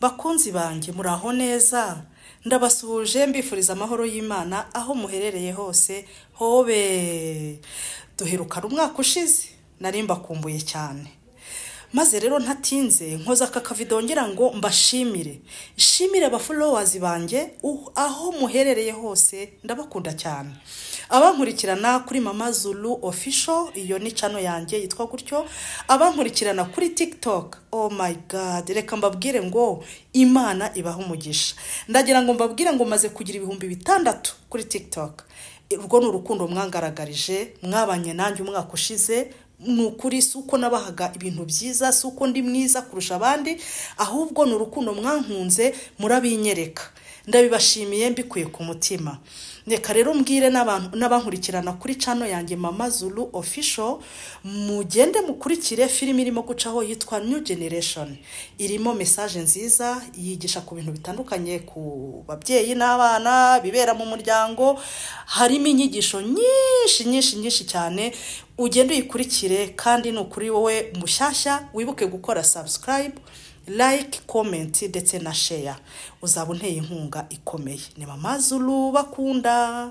Bakunzi banjye muraho neza, ndabasuhuje mbifuriza amahoro y'Imana aho muherereye hose. Hobe duherukana umwaka ushize, nari mbakumbuye cyane. Maze rero ntatinze nkoza aka kavido ngira ngo mbashimire. Shimire aba followers banjye aho muherereye hose, ndabakunda cyane. Abankurikirana kuri Mama Zulu official, iyo ni channel yanjye yitwa gutyo. Abankurikirana kuri TikTok, oh my god, reka mbabwire ngo Imana ibaha umugisha. Ndagira ngo mbabwire ngo maze kugira ibihumbi 6 kuri TikTok. Urwo ni urukundo mwangaragarije, mwabanye nanjye umwaka ushize. Nukuri suko nabahaga ibintu byiza, suko ndi mwiza kurusha abandi, ahubwo nurukundo mwankunze murabinyereka. Ndabibashimiye mbikuye ku mutima. Reka rero mbwire n'abankurikirana kuri channel yanjye Mama Zulu official, mugende mukurikire filimi irimo gucaho yitwa New Generation. Irimo message nziza yigisha ku bintu bitandukanye, ku babyeyi n'abana bibera mu muryango. Harimo inyigisho nyinshi cyane. Ugende uyikurikire, kandi nukuri wowe mushyashya wibuke gukora subscribe, like, comment ndetse na share. Uzaba unteye inkunga ikomeye. Ni Mama Zulu bakunda.